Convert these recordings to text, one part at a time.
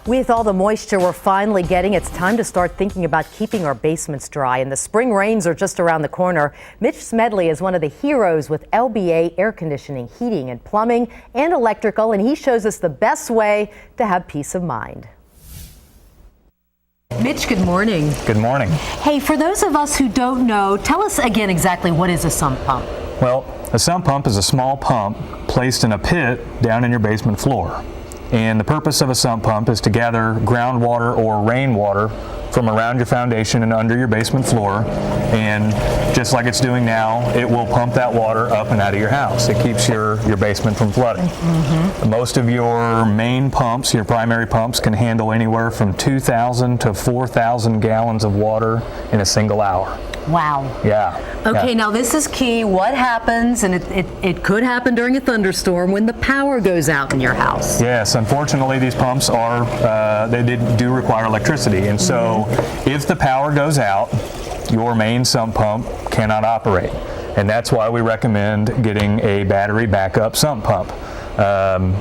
With all the moisture we're finally getting, it's time to start thinking about keeping our basements dry. And the spring rains are just around the corner. Mitch Smedley is one of the heroes with LBA air conditioning, heating and plumbing and electrical, and he shows us the best way to have peace of mind. Mitch, good morning. Good morning. Hey, for those of us who don't know, tell us again exactly what is a sump pump? Well, a sump pump is a small pump placed in a pit down in your basement floor. And the purpose of a sump pump is to gather groundwater or rainwater from around your foundation and under your basement floor. And just like it's doing now, it will pump that water up and out of your house. It keeps your basement from flooding. Most of your main pumps, your primary pumps, can handle anywhere from 2,000 to 4,000 gallons of water in a single hour. Wow. Yeah. Okay, now this is key. What happens, and it could happen during a thunderstorm, when the power goes out in your house? Yes, unfortunately these pumps are, they do require electricity. And so if the power goes out, your main sump pump cannot operate. And that's why we recommend getting a battery backup sump pump.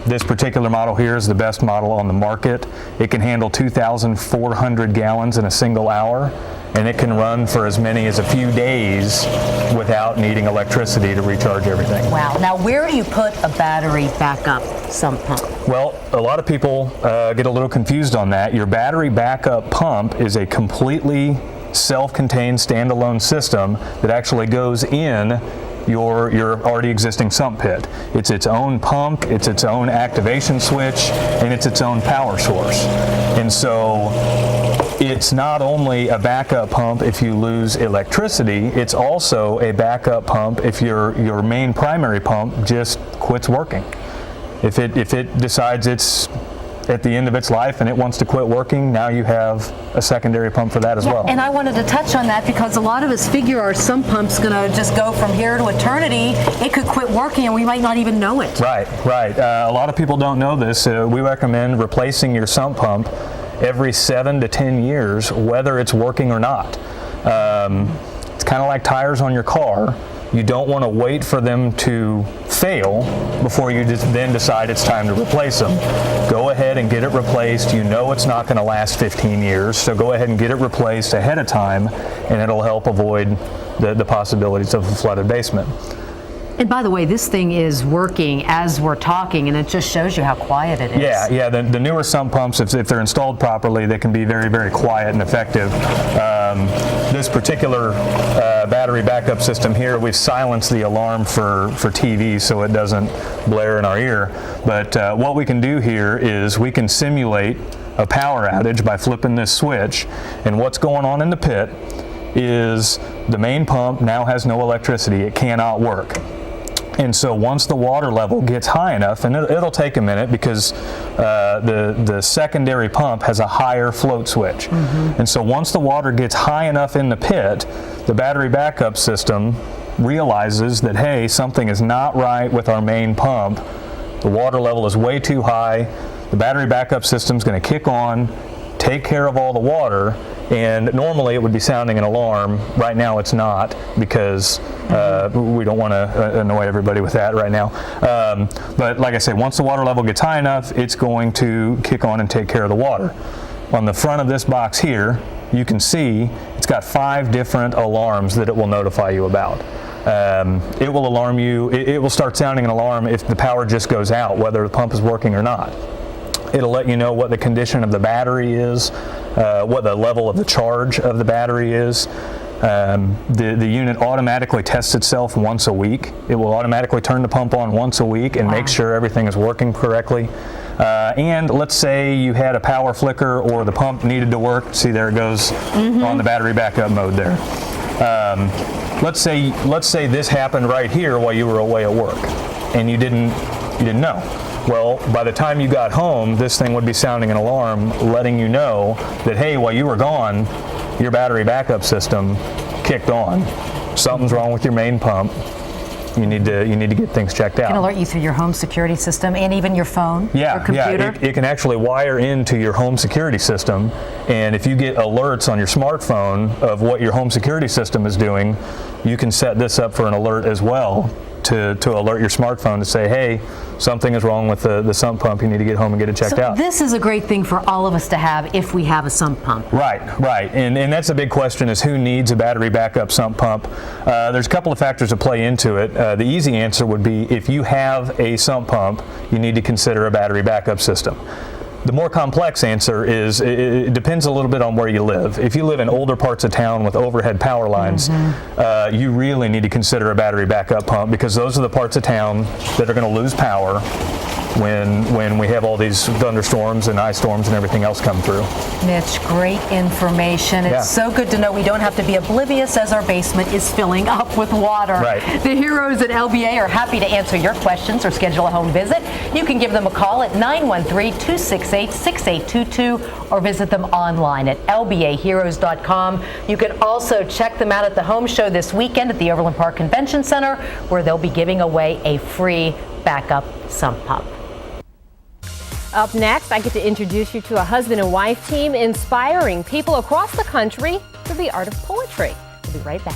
This particular model here is the best model on the market. It can handle 2,400 gallons in a single hour, and it can run for as many as a few days without needing electricity to recharge everything. Wow. Now, where do you put a battery backup sump pump? Well, a lot of people get a little confused on that. Your battery backup pump is a completely self-contained standalone system that actually goes in your already existing sump pit. It's its own pump, it's its own activation switch, and it's its own power source. And so it's not only a backup pump if you lose electricity, it's also a backup pump if your main primary pump just quits working. If it decides it's at the end of its life and it wants to quit working, now you have a secondary pump for that as well. And I wanted to touch on that because a lot of us figure our sump pump's going to just go from here to eternity. It could quit working and we might not even know it. Right. A lot of people don't know this. We recommend replacing your sump pump every 7 to 10 years, whether it's working or not. It's kind of like tires on your car. You don't want to wait for them to fail before you then decide it's time to replace them. Go ahead and get it replaced. You know it's not going to last 15 years, so go ahead and get it replaced ahead of time, and it'll help avoid the possibilities of a flooded basement. And by the way, this thing is working as we're talking, and it just shows you how quiet it is. Yeah. The newer sump pumps, if they're installed properly, they can be very, very quiet and effective. This particular battery backup system here, we've silenced the alarm for TV so it doesn't blare in our ear. But what we can do here is we can simulate a power outage by flipping this switch, and what's going on in the pit is the main pump now has no electricity. It cannot work. And so once the water level gets high enough, and it'll take a minute because the secondary pump has a higher float switch. And so once the water gets high enough in the pit, the battery backup system realizes that, hey, something is not right with our main pump. The water level is way too high. The battery backup system is going to kick on, take care of all the water, and normally it would be sounding an alarm. Right now it's not, because we don't want to annoy everybody with that right now. But like I say, once the water level gets high enough, it's going to kick on and take care of the water. On the front of this box here, you can see it's got 5 different alarms that it will notify you about. It will alarm you, it will start sounding an alarm if the power just goes out, whether the pump is working or not. It'll let you know what the condition of the battery is, what the level of the charge of the battery is. The unit automatically tests itself once a week. It will automatically turn the pump on once a week and make sure everything is working correctly. And let's say you had a power flicker or the pump needed to work. See, there it goes on the battery backup mode there. Let's say this happened right here while you were away at work and you didn't know. Well, by the time you got home, this thing would be sounding an alarm letting you know that, hey, while you were gone, your battery backup system kicked on. Something's wrong with your main pump. You need to get things checked out. It can alert you through your home security system and even your phone or computer? Yeah, it can actually wire into your home security system, and if you get alerts on your smartphone of what your home security system is doing, you can set this up for an alert as well to alert your smartphone to say, hey, something is wrong with the sump pump. You need to get home and get it checked out. This is a great thing for all of us to have if we have a sump pump. Right. And that's a big question, is who needs a battery backup sump pump? There's a couple of factors that play into it. The easy answer would be, if you have a sump pump, you need to consider a battery backup system. The more complex answer is it depends a little bit on where you live. If you live in older parts of town with overhead power lines, you really need to consider a battery backup pump, because those are the parts of town that are going to lose power when we have all these thunderstorms and ice storms and everything else come through. Mitch, great information. It's so good to know we don't have to be oblivious as our basement is filling up with water. Right. The heroes at LBA are happy to answer your questions or schedule a home visit. You can give them a call at 913-268-6822 or visit them online at lbaheroes.com. You can also check them out at the home show this weekend at the Overland Park Convention Center, where they'll be giving away a free backup sump pump. Up next, I get to introduce you to a husband and wife team inspiring people across the country through the art of poetry. We'll be right back.